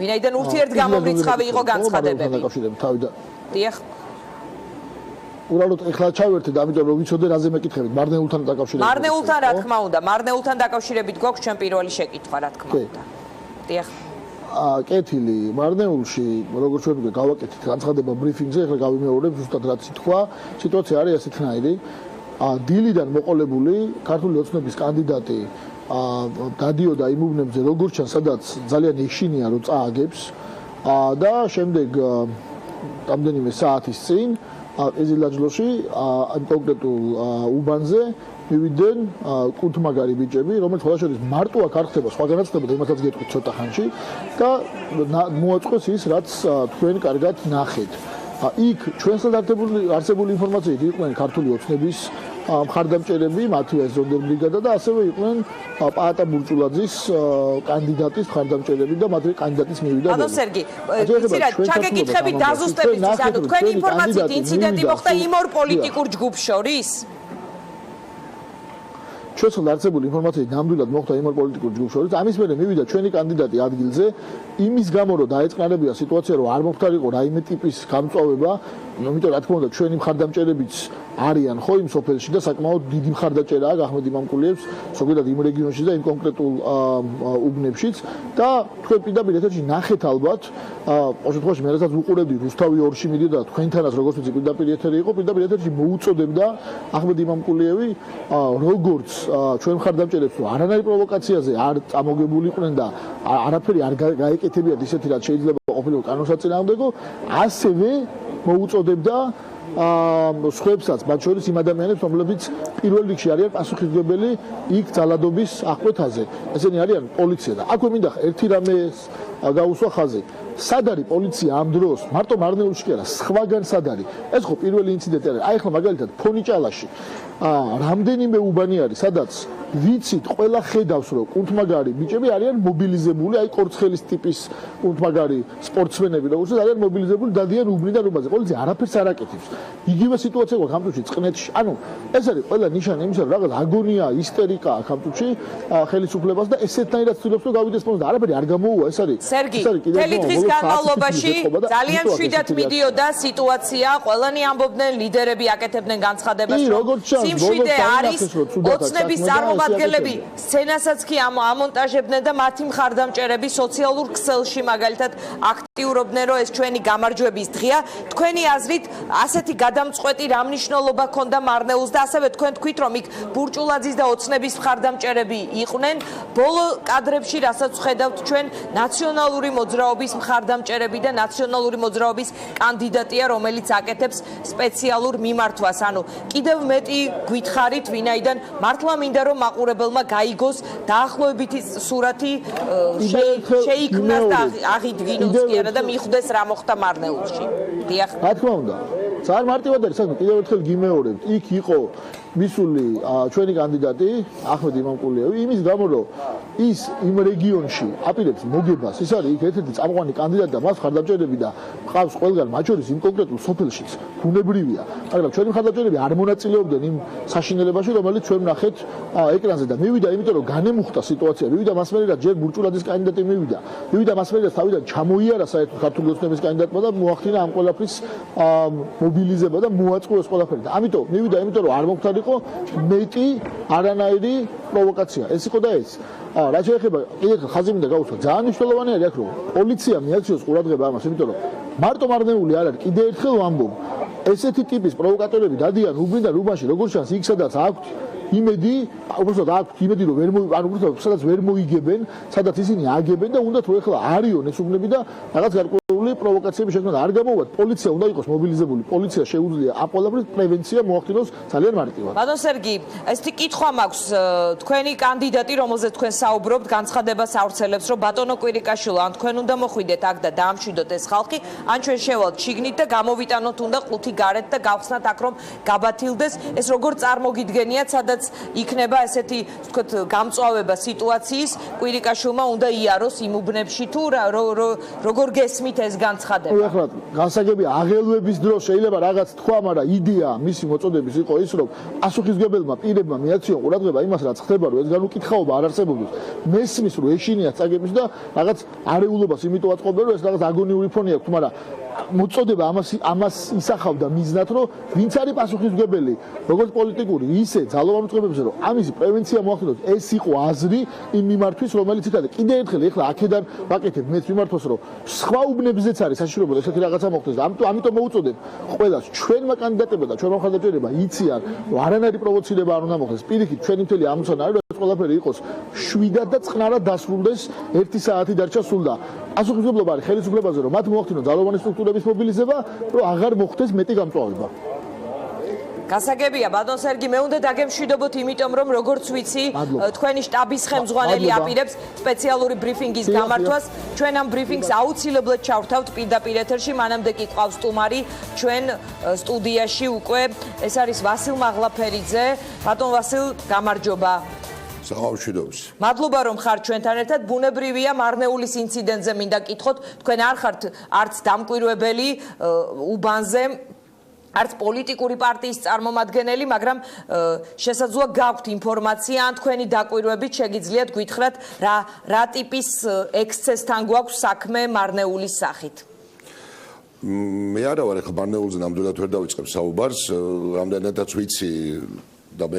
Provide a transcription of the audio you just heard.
ვინაიდან ურთიერთგამომრიცხავი იყო განცხადებები. დიახ. უბრალოდ ეხლა ჩავერთეთ, ამიტომ რომ ვიცოდე რაზე მეკითხებით, მარნეულთან დაკავშირებით. მარნეულთან რა თქმა უნდა, მარნეულთან დაკავშირებით გვაქვს ჩვენ პირველი შეკითხვა, რა თქმა უნდა. დიახ. კეთილი, მარნეულში, როგორც ჩვენ გავაკეთეთ განცხადება ბრიფინგზე, ეხლა გავიმეორებ ზუსტად რაც ითქვა, სიტუაცია არის ასეთნაირი. დილიდან მოყოლებული ქართული ოცნების კანდიდატი დადიოდა იმ უბნებზე, როგორც ჩანს, სადაც ძალიან ეშინია რომ წააგებს და შემდეგ რამდენიმე საათის წინ ეზილაჯლოში ამ კონკრეტულ უბანზე მივიდნენ კუთმაგარი ბიჭები, რომელიც ხოლმე მარტო აქ არ ხდება, სხვაგანაც ხდება, იმათაც გეტყვით ცოტა ხანში და მოაწყოს ის, რაც თქვენ კარგად ნახეთ. იქ ჩვენსაც არსებული ინფორმაციით იყვნენ ქართული ოცნების მხარდამჭერები, მათია ზონდერბრიგადა და ასევე იყვნენ პაატა ბურჭულაძის კანდიდატის მხარდამჭერები და მათი კანდიდატის მივიდა. ანუ სერგი, იცი რა, ჩაგეკითხებით დაზუსტებისთვის, ანუ თქვენი ინფორმაციით ინციდენტი მოხდა იმ ორ პოლიტიკურ ჯგუფს შორის? ჩვენს არსებული ინფორმაციით ნამდვილად მოხდა იმ ორ პოლიტიკურ ჯგუფს შორის. ამის მერე მივიდა ჩვენი კანდიდატი ადგილზე, იმის გამო რომ დაეწყნარებია სიტუაცია, რომ არ მოხდარიყო რაიმე ტიპის გამწვავება, იმიტომ რა თქმა უნდა ჩვენი მხარდამჭერებიც არიან ხო იმ სოფელში და საკმაოდ დიდი მხარდაჭერაა გახმედ იმამკულიებს, ზოგადად იმ რეგიონში და იმ კონკრეტულ უბნებშიც და თქვენ პირდაპირ ეთერში ნახეთ ალბათ, ყოველ შემთხვევაში მე რასაც ვუყურებდი რუსთავი 2-ში მიდიოდა თქვენთანაც როგორც ვიცი პირდაპირ ეთერი იყო, პირდაპირ ეთერში მოუწოდებდა ახმედ იმამკულიევი როგორც ჩვენ მხარდამჭერებს რომ არანაირ პროვოკაციაზე არ წამოგებულიყვნენ და არაფერი არ გაეკეთებიათ ისეთი რაც შეიძლება ყოფილიყო კანონსაწინააღმდეგო, ასევე მოუწოდებდა სხვებსაც, მათ შორის იმ ადამიანებს, რომლებიც პირველ რიგში არიან პასუხისმგებელი იქ ძალადობის აღკვეთაზე. ესენი არიან პოლიცია და აქვე მინდა ერთი რამე გაუსვა ხაზი. სად არის პოლიცია ამ დროს? მარტო მარნეულში კი არა, სხვაგან სად არის? ეს ხო პირველი ინციდენტი არის. აი ახლა მაგალითად ფონიჭალაში რამდენიმე უბანი არის, სადაც ვიცით, ყველა ხედავს, რომ კუნთმაგარი ბიჭები არიან მობილიზებული, აი კორცხელის ტიპის კუნთმაგარი სპორტსმენები, როგორც არიან მობილიზებული, დადიან უბნიდან უბანზე. პოლიცია არაფერს არ აკეთებს. იგივე სიტუაცია გვაქვს ამ წუთში წყნეთში. ანუ ეს არის ყველა ნიშანი იმისა, რომ რაღაც აგონია, ისტერიკა აქვს ამ წუთში ხელისუფლებას და ესეთნაირად ცდილობს რომ გავიდეს პონზე და არაფერი არ გამოუვა. ეს არის სერგი, მთელი დღის განმავლობაში ძალიან მშვიდად მიდიოდა სიტუაცია, ყველანი ამბობდნენ, ლიდერები აკეთებდნენ განცხადებას, რომ სიმშვიდე არის ოცნების წარმომადგენლები სცენასაც კი ამონტაჟებდნენ და მათი მხარდამჭერები სოციალურ ქსელში მაგალითად აქტიურობდნენ, რომ ეს ჩვენი გამარჯვების დღეა. თქვენი აზრით ასეთი გადამწყვეტი რა მნიშვნელობა ჰქონდა მარნეულს და ასევე თქვენ თქვით, რომ იქ ბურჭულაძის და ოცნების მხარდამჭერები იყვნენ. ბოლო კადრებში რასაც ხედავთ ჩვენ ნაციონალური მოძრაობის მხარდამჭერები და ნაციონალური მოძრაობის კანდიდატია, რომელიც აკეთებს სპეციალურ მიმართვას. ანუ კიდევ მეტი გითხარით, ვინაიდან მართლა მინდა რომ მაყურებელმა გაიგოს დაახლოებითი სურათი შეიქმნას და აღიდგინოს კი არა და მიხვდეს რა მოხდა მარნეულში. დიახ. რა თქმა უნდა. ძალიან მარტივად არის საქმე, კიდევ ერთხელ გიმეორებთ. იქ იყო მისული ჩვენი კანდიდატი ახმედ იმამკულიევი იმის გამო რომ ის იმ რეგიონში აპირებს მოგებას. ის არის იქ ერთ-ერთი წამყვანი კანდიდატი და მას მხარდამჭერები და ყავს ყველგან, მათ შორის იმ კონკრეტულ სოფელშიც ბუნებრივია. მაგრამ ჩვენი მხარდამჭერები არ მონაწილეობდნენ იმ საშინელებაში, რომელიც ჩვენ ვნახეთ ეკრანზე და მივიდა, იმიტომ რომ განემუხტა სიტუაცია. მივიდა მას მერე და ჯერ ბურჭულაძის კანდიდატი მივიდა. მივიდა მას მერე და თავიდან ჩამოიარა საერთოდ ქართული ოცნების კანდიდატმა და მოახდინა ამ ყველაფრის მობილიზება და მოაწყო ეს ყველაფერი. და ამიტომ მივიდა, იმიტომ რომ არ მომხდარიყო მეტი არანაირი პროვოკაცია. ეს იყო და ეს. რა შეეხება კიდევ ხაზი მინდა გავუსვა. ძალიან მნიშვნელოვანი არის აქ რომ პოლიცია მიაქციოს ყურადღება ამას, იმიტომ რომ მარტო მარნეული არ არის. კიდევ ერთხელ ვამბობ, ესეთი ტიპის პროვოკატორები დადიან უბნიდან უბანში, როგორც ჩანს იქ სადაც აქვთ იმედი, უბრალოდ აქვთ იმედი რომ სადაც ვერ მოიგებენ, სადაც ისინი აგებენ და უნდა თუ ეხლა არიონ ეს უბნები და რაღაც გარკვეული პროვოკაციები შექმნან. არ გამოვათ, პოლიცია უნდა იყოს მობილიზებული. პოლიცია შეუძლია ამ ყველაფრის პრევენცია მოახდინოს ძალიან მარტივად. ბატონ სერგი, ესეთი კითხვა მაქვს, თქვენი კანდიდატი, რომელზეც თქვენ საუბრობთ, განცხადებას ავრცელებს, რომ ბატონო კვირიკაშვილო, ან თქვენ უნდა მოხვიდეთ აქ და დაამშვიდოთ ეს ხალხი, ან ჩვენ შევალთ შიგნით და გამოვიტანოთ უნდა ყუთი გარეთ და გავხსნათ აქ რომ გაბათილდეს. ეს როგორ წარმოგიდგენიათ, სადაც როდესაც იქნება ესეთი ვთქვათ გამწვავება სიტუაციის, კვირიკაშვილმა უნდა იაროს იმ უბნებში თუ როგორ გესმით ეს განცხადება. ახლა განსაგები აღელვების დროს შეიძლება რაღაც თქვა, მაგრამ იდეა მისი მოწოდების იყო ის, რომ პასუხისმგებელმა პირებმა მიაქციონ ყურადღება იმას, რაც ხდება, რომ ეს განუკითხაობა არ არსებობდეს. მესმის რომ ეშინიათ წაგების და რაღაც არეულობას იმიტომ აწყობენ, რომ ეს რაღაც აგონიური ფონი აქვს, მაგრამ მოწოდება ამას ისახავდა მიზნად, რომ ვინც არის პასუხისმგებელი, როგორც პოლიტიკური, ისე ძალოვან უწყებებზე, რომ ამისი პრევენცია მოახდინოს. ეს იყო აზრი იმ მიმართვის, რომელიც იქადა. კიდე ერთხელ ეხლა აქედან ვაკეთებ მეც მიმართოს, რომ სხვა უბნებზეც არის საშიშროება ესეთი რაღაცა მოხდეს. ამიტომ მოუწოდებ ყველას ჩვენმა კანდიდატებმა და ჩვენმა მხარდაჭერებმა იციან, რომ არანაირი პროვოცირება არ უნდა მოხდეს. პირიქით, ჩვენი მთელი ამოცანა არის, რომ ყველაფერი იყოს შვიდად და წყნარად დასრულდეს. 1 საათი დარჩა სულ და პასუხისმგებლობა არის ხელისუფლებაზე, რომ მათ მოახდინონ ძალოვანი სტრუქტურების მობილიზება, რომ აღარ მოხდეს მეტი გამწვავება. გასაგებია, ბატონ სერგი, მე უნდა დაგემშვიდობოთ, იმიტომ რომ როგორც ვიცი, თქვენი შტაბის ხელმძღვანელი აპირებს სპეციალური ბრიფინგის გამართვას. ჩვენ ამ ბრიფინგს აუცილებლად ჩავრთავთ პირდაპირ ეთერში, მანამდე კი ყავს სტუმარი ჩვენ სტუდიაში უკვე. ეს არის ვასილ მაღლაფერიძე. ბატონ ვასილ, გამარჯობა. სამშვიდობს. მადლობა რომ ხართ ჩვენთან ერთად. ბუნებრივია, მარნეულის ინციდენტზე მინდა კითხოთ, თქვენ არ ხართ არც დამკვირვებელი უბანზე, არც პოლიტიკური პარტიის წარმომადგენელი, მაგრამ შესაძლოა გაქვთ ინფორმაცია, ან თქვენი დაკვირვებით შეგიძლიათ გითხრათ, რა ტიპის ექსცესთან გვაქვს საქმე მარნეულის სახით. მე არა ვარ ახლა მარნეულზე ნამდვილად ვერ დავიწყებ საუბარს, რამდენადაც ვიცი და მე